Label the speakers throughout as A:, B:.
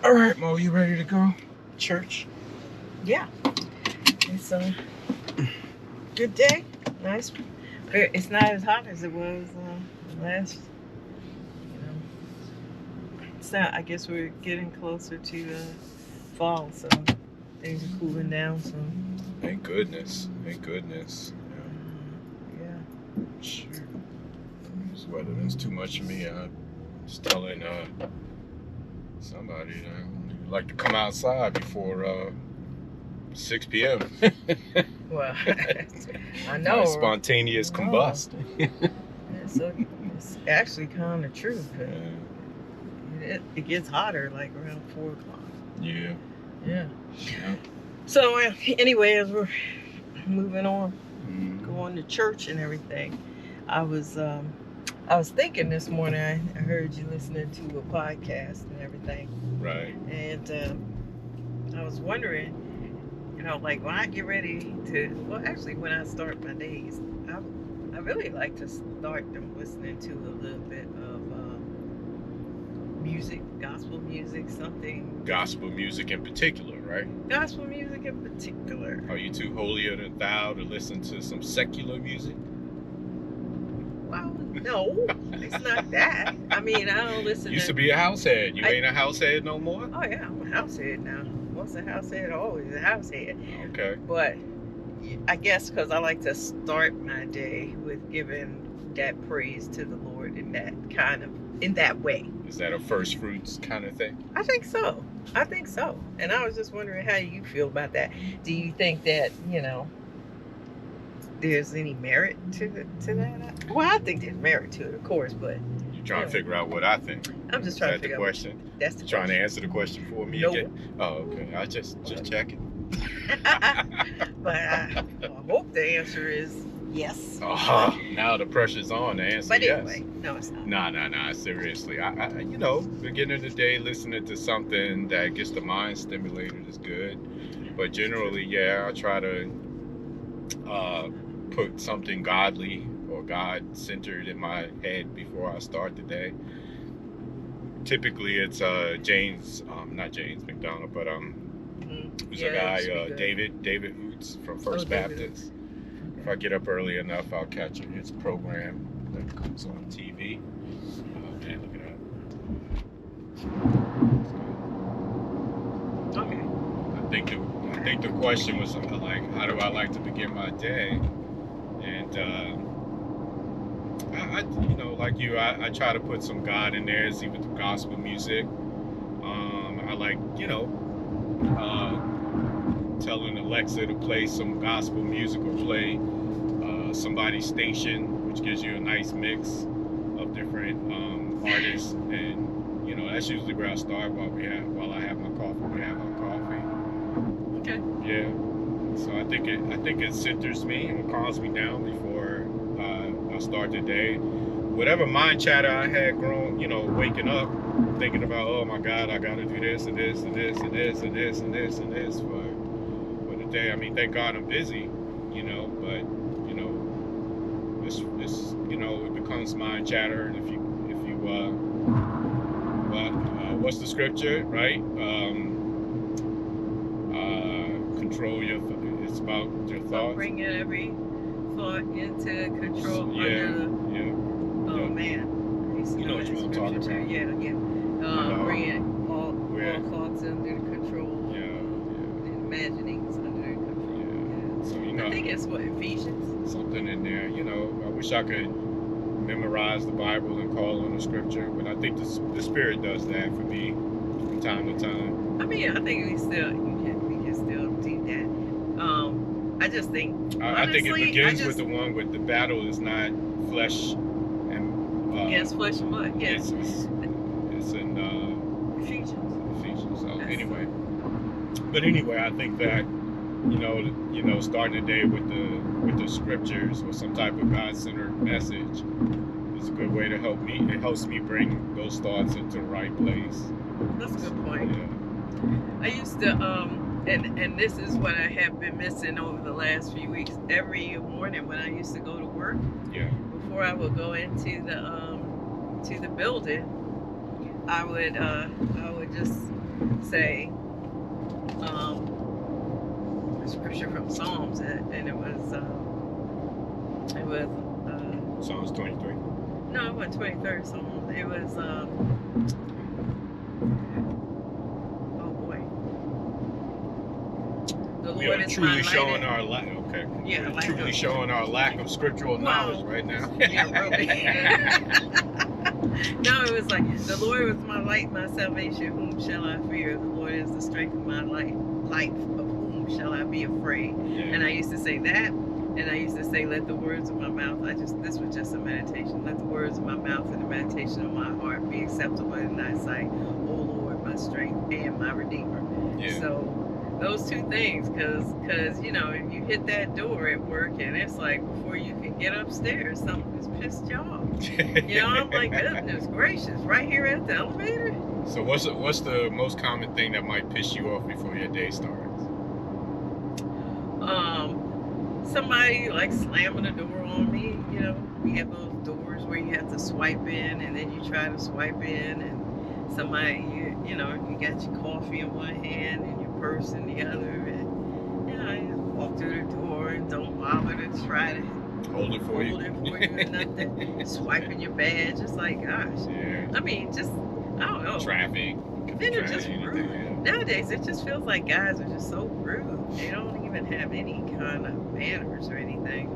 A: All right, Mo, you ready to go? Church?
B: Yeah, it's a good day. Nice. It's not as hot as it was last. You know, so I guess we're getting closer to fall, so things are cooling down. So
A: Thank goodness. Thank goodness.
B: yeah.
A: Shoot. This weather is too much for me. I was telling somebody that I'd like to come outside before 6 p.m.
B: Well, I know.
A: Spontaneous combust.
B: So it's actually kind of true. It gets hotter like around 4 o'clock.
A: Yeah.
B: Yeah. So anyway, as we're moving on,
A: Mm-hmm.
B: going to church and everything, I was thinking this morning. I heard you listening to a podcast and everything,
A: Right.
B: and I was wondering, like when I get ready when I start my days, I really like to start them listening to a little bit of music, gospel music, something.
A: Gospel music in particular, right?
B: Gospel music in particular.
A: Are you too holier than thou to listen to some secular music?
B: Well, no, it's not that. I mean, I don't listen.
A: Used to be a househead. You ain't a househead no more?
B: Oh yeah, I'm a househead now. Once a househead, always a househead.
A: Okay.
B: But I guess because I like to start my day with giving that praise to the Lord in that way.
A: Is that a first fruits kind of thing?
B: I think so. And I was just wondering how you feel about that. Do you think that, there's any merit to that? Well, I think there's merit to it, of course, but
A: you're trying to figure out what I think.
B: I'm just trying to figure out
A: the question.
B: That's the
A: trying to answer the question for me again. Oh, okay. I just checking.
B: But I hope the answer is yes.
A: Now the pressure's on to answer
B: but
A: yes.
B: Anyway, no, it's not.
A: Nah. Seriously, I beginning of the day listening to something that gets the mind stimulated is good. But generally, yeah, I try to put something godly or God-centered in my head before I start the day. Typically, it's not James McDonald, but there's a guy, David Hoots from First Baptist. Okay. If I get up early enough, I'll catch his program that comes on TV. Oh man, look at that.
B: Okay.
A: I think the question was like, how do I like to begin my day? And I try to put some God in there, see with the gospel music. I like, telling Alexa to play some gospel music or play somebody's station, which gives you a nice mix of different artists. And that's usually where I start while I have my coffee. We have our coffee.
B: Okay.
A: Yeah. So I think it centers me and calms me down before I start the day. Whatever mind chatter I had grown, waking up, thinking about, oh my God, I gotta do this and this and this and this and this and this and this for the day. I mean, thank God I'm busy, but it becomes mind chatter. And if you what's the scripture, right? Control it's about your thoughts.
B: Bringing every thought into control. Oh man.
A: You know what I'm talking about.
B: Yeah. Bringing all thoughts under control. The imaginings under control.
A: Yeah. So
B: I think it's Ephesians.
A: Something in there. I wish I could memorize the Bible and call on the scripture, but I think the Spirit does that for me from time to time.
B: I mean, I think we can still do that. I just think
A: I think it begins with the one with the battle is not flesh and
B: against flesh and blood. Yes,
A: it's in
B: Ephesians.
A: So anyway, I think that starting the day with the scriptures or some type of God-centered message is a good way to help me. It helps me bring those thoughts into the right place.
B: That's a good point.
A: Yeah.
B: I used to and this is what I have been missing over the last few weeks. Every morning when I used to go to work, before I would go into the building, I would just say a scripture from Psalms, and it was
A: Psalms 23.
B: no, it wasn't 23rd Psalm. It was oh boy, the
A: We
B: Lord
A: are
B: is
A: truly
B: my light.
A: showing our lack. Okay.
B: Yeah,
A: We're truly showing our lack of scriptural knowledge right now.
B: Yeah, really. No, it was like, the Lord was my light, my salvation. Whom shall I fear? The Lord is the strength of my life. Of whom shall I be afraid?
A: Yeah.
B: And I used to say that, and I used to say, let the words of my mouth. This was just a meditation. Let the words of my mouth and the meditation of my heart be acceptable in thy sight, O Lord, my strength and my redeemer.
A: Yeah.
B: So those two things, because you know, if you hit that door at work and it's like before you can get upstairs, something's pissed you off. You know, I'm like, goodness gracious, right here at the elevator.
A: So what's the most common thing that might piss you off before your day starts?
B: Somebody like slamming the door on me. You know, we have those doors where you have to swipe in, and then you try to swipe in, and somebody, you know, you got your coffee in one hand and your purse in the other, and you know, you walk through the door and don't bother to try to
A: hold it for you
B: and nothing. Swiping your badge, it's like, gosh.
A: Yeah.
B: I mean, just, I don't know.
A: Traffic.
B: Then it's just rude. Nowadays, it just feels like guys are just so rude. They don't even have any kind of manners or anything.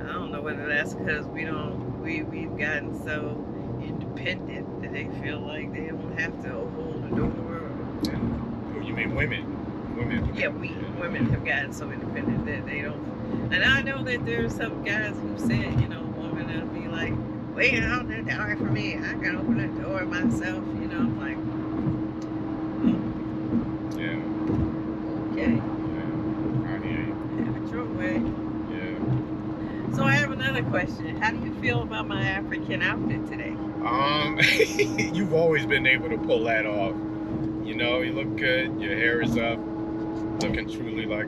B: I don't know whether that's because we've gotten so independent that they feel like they don't have to hold the door.
A: Oh, you mean women?
B: Yeah, women have gotten so independent that they don't. And I know that there's some guys who said, you know, a woman will be like, wait out the door for me. I can open the door myself. You know, I'm like,
A: yeah.
B: Okay.
A: Yeah. I hear you.
B: Have it your way.
A: Yeah.
B: So I have another question. How do you feel about my African outfit today?
A: You've always been able to pull that off. You know, you look good. Your hair is up. Looking truly like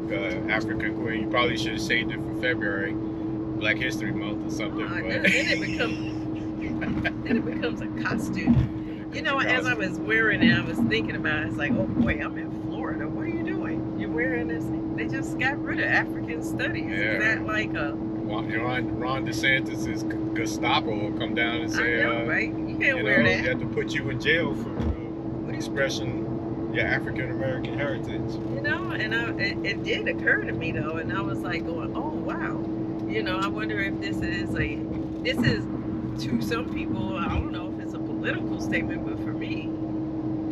A: African queen. You probably should have saved it for February, Black History Month or something. But
B: then it becomes a costume. You know, as I was wearing it, I was thinking about it. It's like, oh boy, I'm in Florida. What are you doing? You're wearing this? They just got rid of African studies.
A: Yeah.
B: Is that like a...
A: Ron DeSantis' Gestapo will come down and say,
B: I know, right? You can't wear that.
A: You have to put you in jail for expressing your African American heritage.
B: You know, and it did occur to me though, and I was like going, oh wow. You know, I wonder if this is to some people, I don't know if it's a political statement, but for me,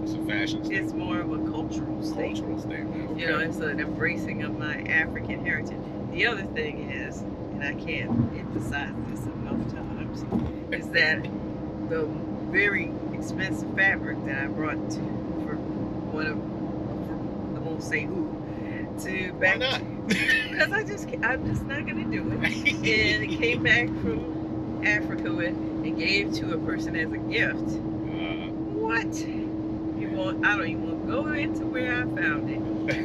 A: it's a fashion statement.
B: It's more of a cultural statement.
A: Okay.
B: You know, it's an embracing of my African heritage. The other thing is, and I can't emphasize this enough times, is that the very expensive fabric that I brought for one of, I won't say who, to back.
A: Why not?
B: Because I'm just not gonna do it. And it came back from Africa and gave to a person as a gift. What? You want? I don't even want to go into where I found it.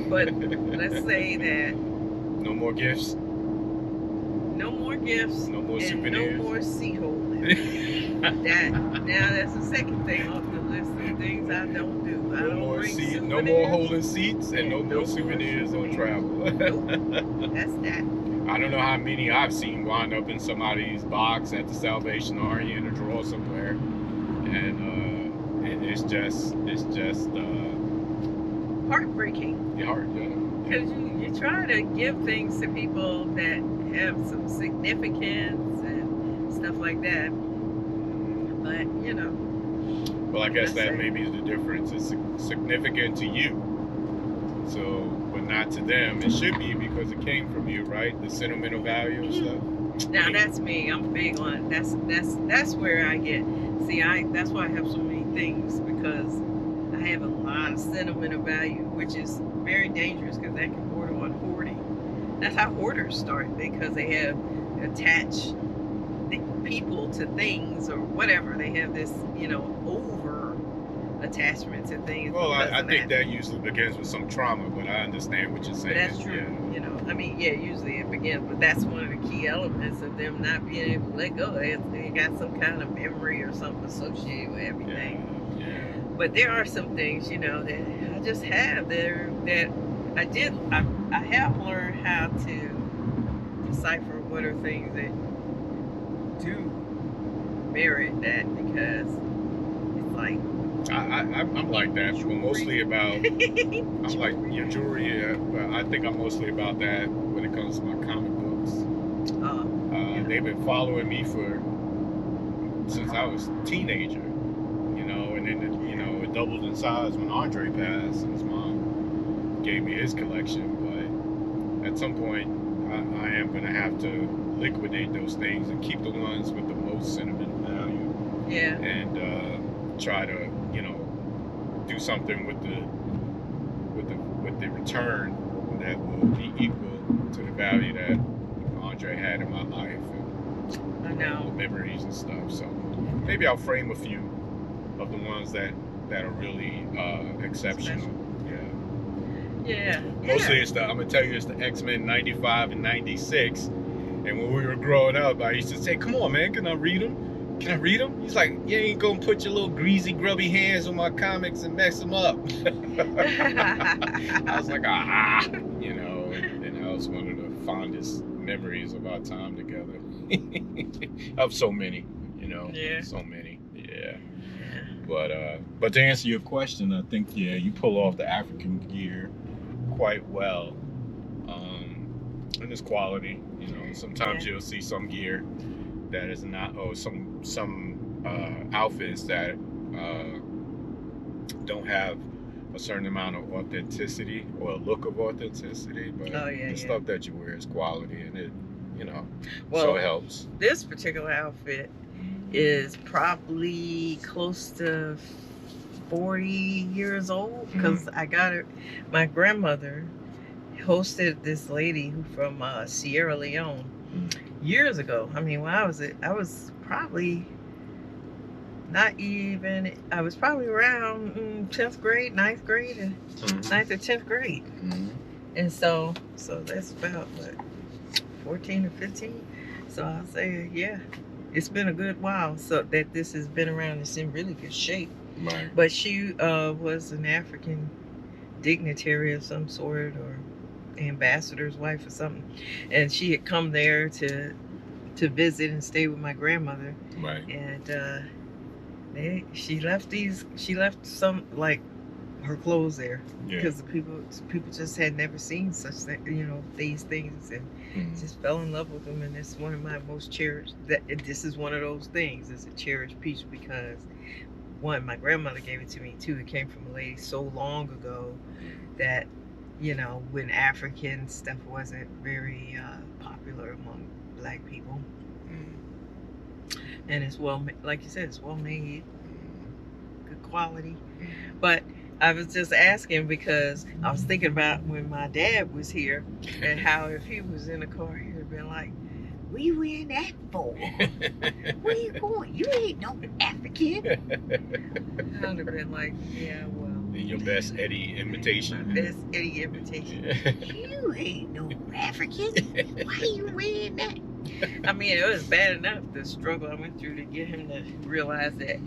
B: But let's say that
A: no more gifts.
B: No more gifts.
A: No more
B: and
A: souvenirs.
B: No more seat holding. Now that's the second thing off the list of things I don't do. I don't bring souvenirs.
A: No more holding seats and no more souvenirs on travel.
B: Nope. That's that.
A: I don't know how many I've seen wind up in somebody's box at the Salvation Army in a drawer somewhere, and it's just
B: heartbreaking.
A: Yeah.
B: Because you try to give things to people that have some significance and stuff like that, but you know.
A: Well, I guess that maybe is the difference. It's significant to you, so but not to them. It should be because it came from you, right? The sentimental value and stuff.
B: Now that's me. I'm big on that's where I get. See, that's why I have so many things, because I have a lot of sentimental value, which is very dangerous because that can border on hoarding. That's how hoarders start, because they have attached people to things or whatever. They have this, you know, over attachment to things.
A: Well, I think that usually begins with some trauma, but I understand what you're saying.
B: But that's true. Yeah. You know, I mean, yeah, usually it begins, but that's one of the key elements of them not being able to let go. They got some kind of memory or something associated with everything.
A: Yeah.
B: But there are some things, that I just have there that I have learned how to decipher what are things that do merit that, because it's like
A: I'm like that. But mostly about. I'm like your jewelry. Yeah, but I think I'm mostly about that when it comes to my comic books. They've been following me since I was a teenager. And then it doubled in size when Andre passed, and his mom gave me his collection. But at some point, I am gonna have to liquidate those things and keep the ones with the most sentimental value.
B: Yeah.
A: And try to do something with the return that will be equal to the value that Andre had in my life, and
B: I know.
A: the memories and stuff. So maybe I'll frame a few of the ones that are really exceptional.
B: Yeah.
A: Mostly it's I'm gonna tell you, it's the X-Men 95 and 96. And when we were growing up, I used to say, "Come on, man, can I read them? Can I read them?" He's like, "You ain't gonna put your little greasy, grubby hands on my comics and mess them up." I was like, and that was one of the fondest memories of our time together. Of so many,
B: Yeah.
A: so many, yeah. But to answer your question, I think you pull off the African gear quite well, and it's quality. Sometimes you'll see some gear that is not, some outfits that don't have a certain amount of authenticity or a look of authenticity, but the stuff that you wear is quality, and it so it helps.
B: This particular outfit is probably close to 40 years old, because I got it. My grandmother hosted this lady from Sierra Leone years ago. I mean, when I was probably not even, I was probably around 10th grade, 9th grade, and 9th or 10th grade. And so that's about, what, 14 or 15? So I'll say, yeah, it's been a good while so that this has been around. It's in really good shape.
A: Right.
B: But she was an African dignitary of some sort, or ambassador's wife or something. And she had come there to visit and stay with my grandmother.
A: Right.
B: And she left some, like, her clothes there, because the people just had never seen such these things, and just fell in love with them. And it's one of my most cherished. This is one of those things. It's a cherished piece because, one, my grandmother gave it to me. Two, it came from a lady so long ago that when African stuff wasn't very popular among black people. And it's like you said, it's well made, good quality. But I was just asking because I was thinking about when my dad was here, and how if he was in a car, he would have been like, "What you wearing that for? Where you going? You ain't no African." I would have been like, "Yeah, well."
A: Your best Eddie imitation.
B: My best Eddie imitation. You ain't no African. Why you wearing that? I mean, it was bad enough, the struggle I went through to get him to realize that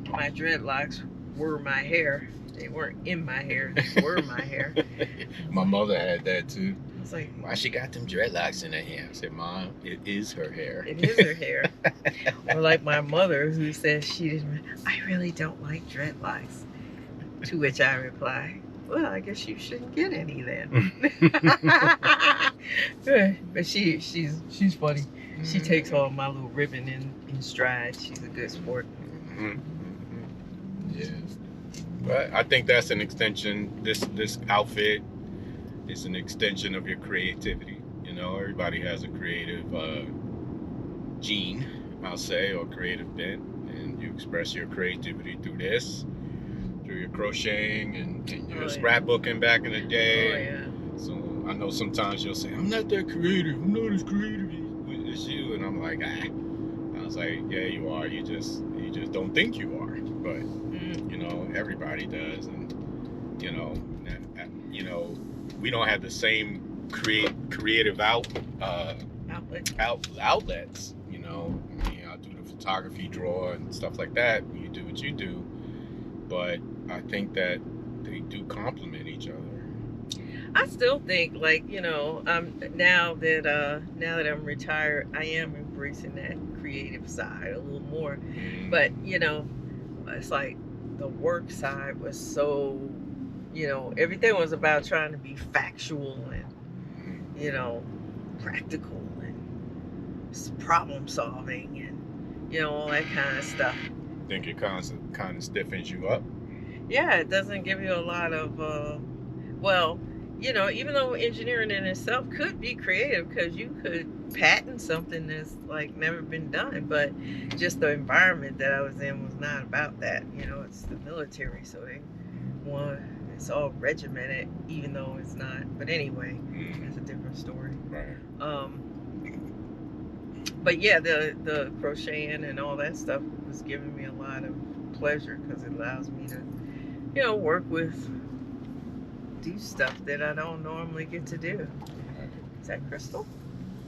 B: my dreadlocks were my hair. They weren't in my hair, they were my hair.
A: My mother had that too.
B: I was like,
A: "Why she got them dreadlocks in her hair?" I said, "Mom, it is her hair."
B: It is her hair. Or like my mother, who says I really don't like dreadlocks. To which I reply, "Well, I guess you shouldn't get any then." But she's funny. She takes all my little ribbon in stride. She's a good sport.
A: Yeah. But I think that's an extension. This outfit is an extension of your creativity. Everybody has a creative gene, I'll say, or creative bent, and you express your creativity through this, through your crocheting and your scrapbooking back in the day. So I know sometimes you'll say, "I'm not that creative. I'm not as creative as you," and I'm like, I was like, "Yeah, you are. You just don't think you are." But everybody does, and we don't have the same creative outlets. I do the photography, draw, and stuff like that. You do what you do,
B: Mm-hmm.
A: but I think that they do complement each other.
B: I still think, like, now that I'm retired, I am embracing that creative side a little more. But it's like the work side was so, everything was about trying to be factual and practical and problem solving and all that kind of stuff.
A: Think it kind of stiffens you up.
B: Yeah, it doesn't give you a lot of well, even though engineering in itself could be creative because you could patent something that's like never been done, but just the environment that I was in was not about that. It's the military, so it's all regimented, even though it's not. But anyway, it's a different story.
A: Right.
B: But yeah, the crocheting and all that stuff was giving me a lot of pleasure because it allows me to work with do stuff that I don't normally get to do.
A: Right.
B: Is that Crystal?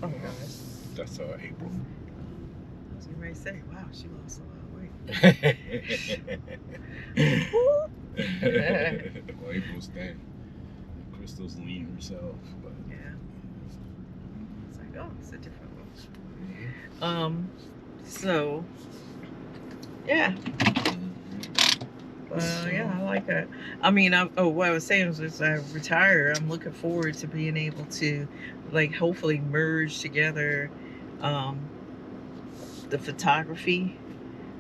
B: Oh gosh.
A: That's April.
B: I was getting ready to say, wow, she lost a lot of weight.
A: Well, April's thin. Crystal's lean herself, but
B: yeah. It's like, oh, it's a different one.
A: Mm-hmm.
B: So yeah. Well, yeah, I like that. I mean, what I was saying was, as I retire, I'm looking forward to being able to, like, hopefully merge together the photography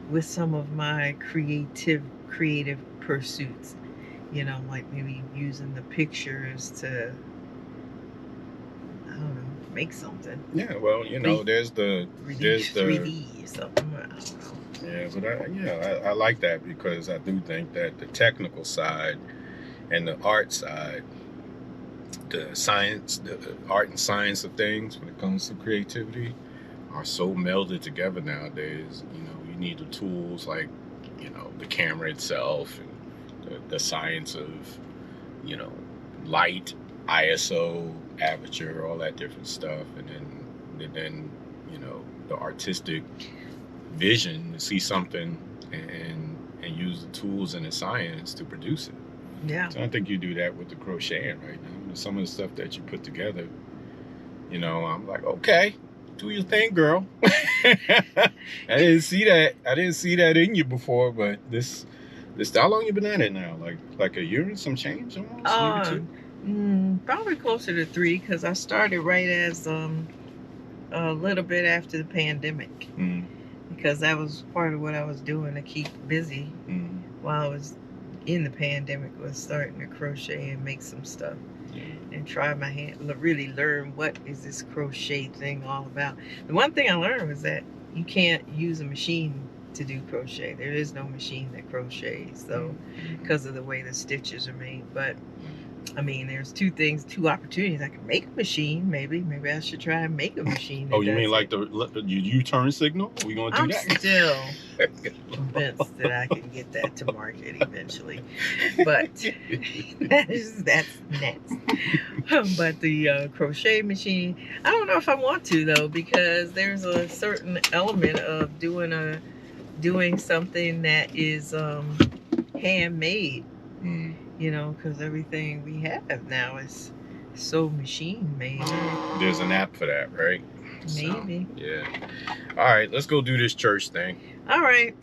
B: with some of my creative pursuits. Like maybe using the pictures to, I don't know, make something.
A: Yeah, well, there's the
B: 3D or something. I don't know.
A: Yeah, but I like that because I do think that the technical side and the art side, the art and science of things when it comes to creativity are so melded together nowadays. You need the tools like, the camera itself and the science of, light, ISO, aperture, all that different stuff. And then the artistic vision to see something and use the tools and the science to produce it.
B: Yeah.
A: So I think you do that with the crocheting right now. Some of the stuff that you put together, I'm like, okay, do your thing, girl. I didn't see that in you before, but this how long you been at it now? Like a year and some change almost, maybe 2?
B: Probably closer to 3 because I started right as a little bit after the pandemic. Because that was part of what I was doing to keep busy while I was in the pandemic, was starting to crochet and make some stuff and try my hand, really learn what is this crochet thing all about. The one thing I learned was that you can't use a machine to do crochet. There is no machine that crochets, so because of the way the stitches are made. But I mean, there's two opportunities. I can make a machine, maybe I should try and make a machine.
A: Oh, you mean like the U-turn signal? Are we gonna do that?
B: I'm still convinced that I can get that to market eventually, but that's next. But the crochet machine, I don't know if I want to though, because there's a certain element of doing something that is handmade. Because everything we have now is so machine made.
A: There's an app for that, right?
B: Maybe.
A: So, yeah. All right, let's go do this church thing.
B: All right.